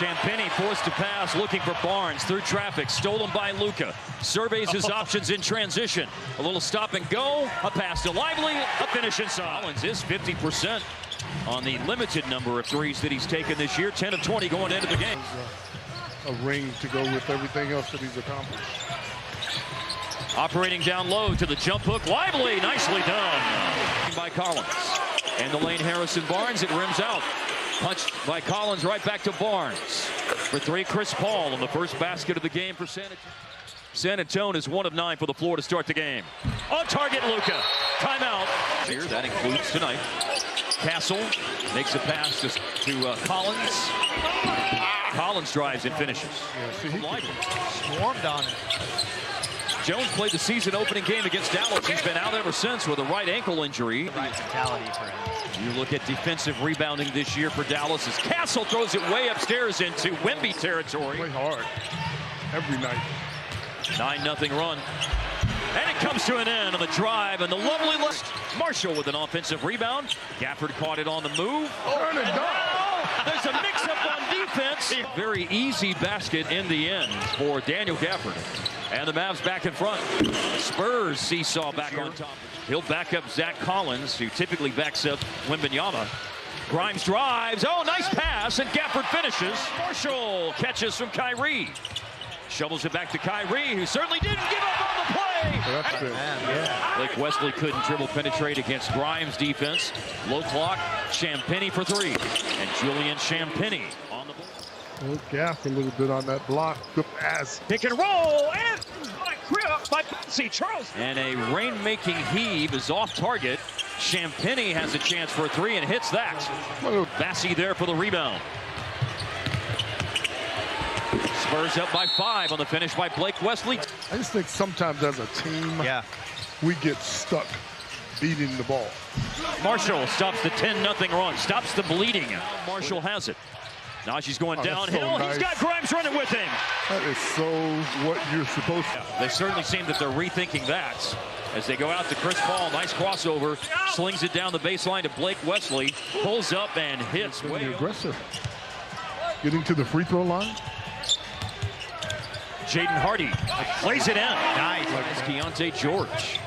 Champagnie forced to pass, looking for Barnes through traffic, stolen by Luka. Surveys his options in transition. A little stop and go, a pass to Lively, a finish inside. Collins is 50% on the limited number of threes that he's taken this year, 10 of 20 going into the game. A ring to go with everything else that he's accomplished. Operating down low to the jump hook, Lively, nicely done by Collins. And the lane, Harrison Barnes, it rims out. Punched by Collins right back to Barnes. For three, Chris Paul on the first basket of the game for San Antonio. San Antonio is 1 of 9 for the floor to start the game. On target, Luka. Timeout. Here, that includes tonight. Castle makes a pass to Collins. Collins drives and finishes. Yeah, see, he swarmed on it. Jones played the season opening game against Dallas. He's been out ever since with a right ankle injury. Right mentality for him. You look at defensive rebounding this year for Dallas as Castle throws it way upstairs into Wemby territory. play hard every night. 9-0 run. And it comes to an end on the drive and the lovely list. Marshall with an offensive rebound. Gafford caught it on the move. There's a mix-up on defense. Very easy basket in the end for Daniel Gafford. And the Mavs back in front. Spurs seesaw back on top. He'll back up Zach Collins, who typically backs up Wembanyama. Grimes drives. Oh, nice pass, and Gafford finishes. Marshall catches from Kyrie. Shovels it back to Kyrie, who certainly didn't give up on the play. Blake Wesley couldn't dribble penetrate against Grimes' defense. Low clock, Champagnie for three. And Julian Champagnie on the ball. Gaff a little bit on that block. Good pass. Pick and roll, and by Betsy Charles. And a rain-making heave is off target. Champagnie has a chance for a three and hits that. Bassey there for the rebound. Spurs up by 5 on the finish by Blake Wesley. I just think sometimes as a team, we get stuck beating the ball. Marshall stops the 10-0 run, stops the bleeding. Marshall has it. Now she's going downhill. So nice. He's got Grimes running with him. That is so what you're supposed to. They certainly seem that they're rethinking that as they go out to Chris Paul. Nice crossover. Slings it down the baseline to Blake Wesley. Pulls up and hits. Way aggressive. Getting to the free throw line. Jaden Hardy plays it in. Nice. It's Keontae George.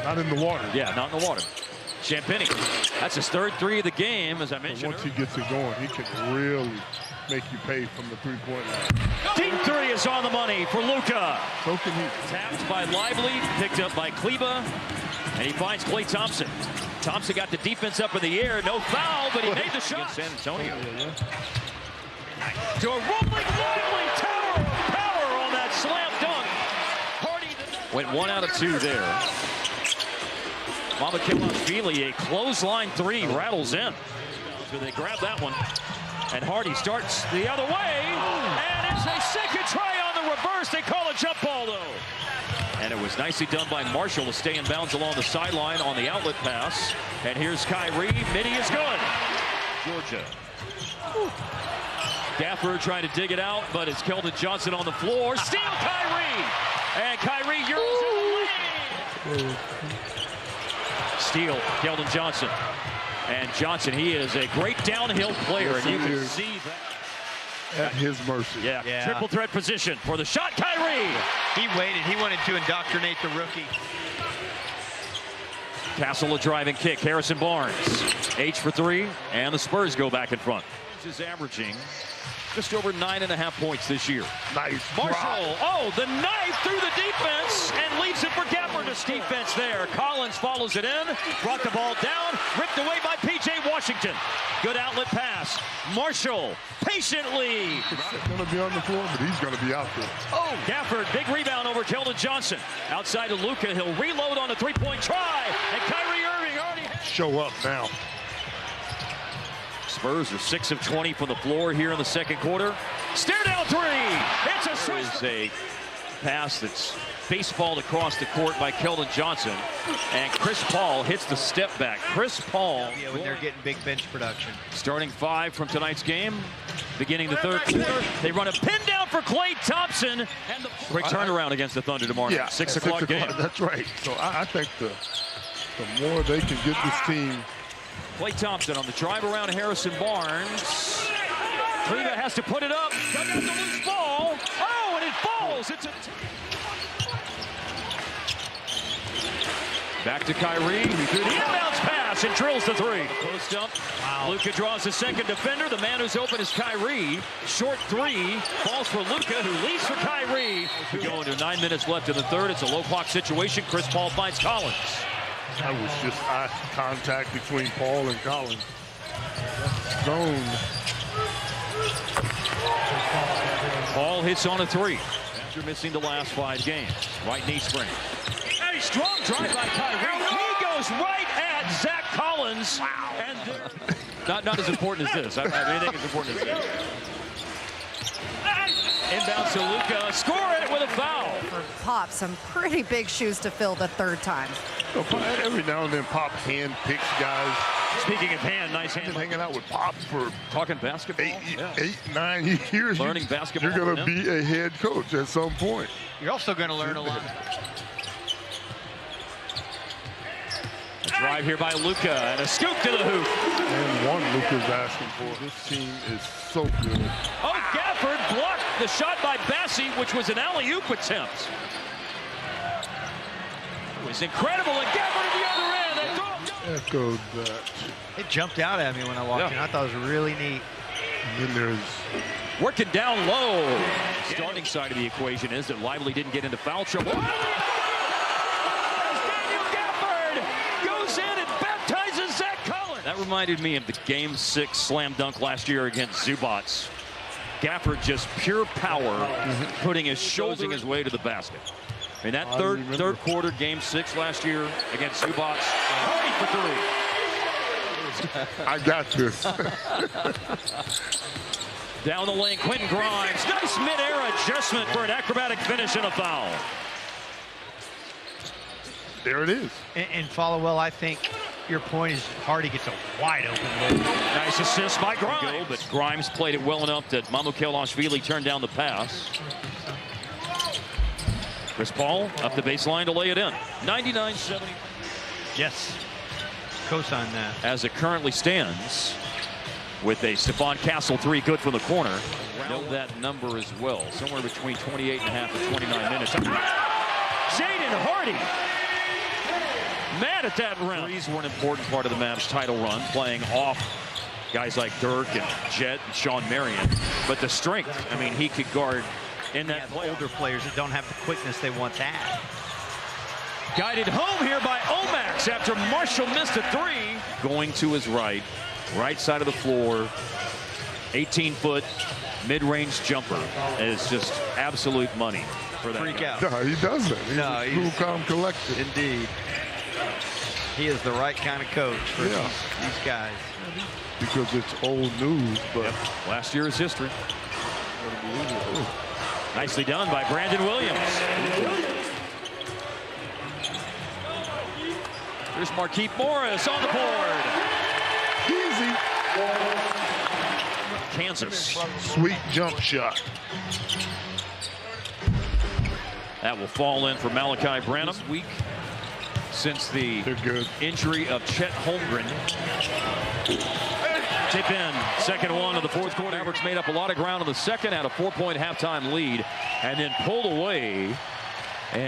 Not in the water. Yeah, not in the water. Champagnie. That's his third three of the game, as I mentioned. Once he gets it going, he can really make you pay from the three-point line. Deep three is on the money for Luka. So can he. Tapped by Lively, picked up by Kleba, and he finds Klay Thompson. Thompson got the defense up in the air, no foul, but he made the shot. San Antonio. To a rolling Lively tower of power on that slam dunk. Hardy went 1 out of 2 there. Mamakilashvili, a clothesline three, rattles in. So they grab that one. And Hardy starts the other way. And it's a second try on the reverse. They call a jump ball, though. And it was nicely done by Marshall to stay in bounds along the sideline on the outlet pass. And here's Kyrie. Midi is good. Georgia. Gafford trying to dig it out, but it's Keldon Johnson on the floor. Steal Kyrie. And Kyrie Euros in the lane. Steal, Keldon Johnson. And Johnson, he is a great downhill player, and you can see that. At his mercy. Yeah. Triple threat position for the shot, Kyrie. He waited. He wanted to indoctrinate the rookie. Castle a driving kick. Harrison Barnes. H for 3, and the Spurs go back in front. Is averaging just over 9.5 points this year. Nice. Marshall, the knife through the defense and leaves it for Gafford's defense there. Collins follows it in, brought the ball down, ripped away by P.J. Washington. Good outlet pass. Marshall patiently. He's going to be on the floor, but he's going to be out there. Gafford, big rebound over Keldon Johnson. Outside to Luka, he'll reload on a three-point try, and Kyrie Irving already show up now. Spurs are 6 of 20 from the floor here in the second quarter. Stare down three. It's a switch. It's a pass that's baseballed across the court by Keldon Johnson. And Chris Paul hits the step back. Chris Paul. Yeah, when they're getting big bench production. Starting 5 from tonight's game. Beginning the third quarter. They run a pin down for Klay Thompson. And the great turnaround against the Thunder tomorrow night. Yeah, 6 o'clock game. That's right. So I think the more they can get this team. Klay Thompson on the drive around Harrison Barnes. Cleva has to put it up. Dug out the loose ball. Oh, and it falls. It's a... Back to Kyrie, who threw the inbounds pass and drills the three. Post up. Wow. Luka draws the second defender. The man who's open is Kyrie. Short three. Falls for Luka, who leads for Kyrie. We go into 9 minutes left in the third. It's a low clock situation. Chris Paul finds Collins. That was just eye contact between Paul and Collins. Zone. Paul hits on a three. After missing the last 5 games. Right knee spring. A strong drive by Kyrie. He goes right at Zach Collins. Wow. And not as important as this. I think it's important as this. Inbounds to Luka. Score it with a foul. For Pop, some pretty big shoes to fill the third time. Every now and then, Pop hand picks guys. Speaking of hand, nice hand. I've been hanging out with Pop for talking basketball. 9 years. Learning basketball. You're going to be a head coach at some point. You're also going to learn a lot. A drive here by Luka and a scoop to the hoop. And one Luka's asking for. This team is so good. Oh, Gafford blocked the shot by Bassie, which was an alley-oop attempt. It was incredible, and Gafford at the other end. Echoed that. It jumped out at me when I walked in. I thought it was really neat. And then there's working down low. The starting side of the equation is that Lively didn't get into foul trouble. Daniel Gafford goes in and baptizes Zach Collins. That reminded me of the Game 6 slam dunk last year against Zubats. Gafford just pure power, putting his way to the basket. I mean, that third quarter, Game 6 last year against Zubats, Hardy for 3. I got this. Down the lane, Quentin Grimes. Nice mid-air adjustment for an acrobatic finish and a foul. There it is. And Followell, I think your point is Hardy gets a wide open look. Nice assist by Grimes. But Grimes played it well enough that Mamukelashvili turned down the pass. Chris Paul up the baseline to lay it in. 99-70. Yes. Co-sign that. As it currently stands, with a Stephon Castle 3 good from the corner. Know that number as well. Somewhere between 28 and a half and 29 minutes. Jaden Hardy. Mad at that rim. Threes were an important part of the Mavs title run, playing off guys like Dirk and Jet and Sean Marion. But the strength, I mean, he could guard in that the older players that don't have the quickness they once had. Guided home here by Omax after Marshall missed a 3. Going to his right side of the floor, 18-foot mid-range jumper is just absolute money for that. Freak out. No, he doesn't. He's cool, calm, collected. Indeed. He is the right kind of coach for these guys. Because it's old news, but last year's history. Nicely done by Brandon Williams. There's Markieff Morris on the board. Easy. Kansas. Sweet jump shot. That will fall in for Malachi Branham. This week, since the injury of Chet Holmgren. Tip in, second one of the fourth quarter. Mavericks made up a lot of ground in the second, had a 4-point halftime lead, and then pulled away. And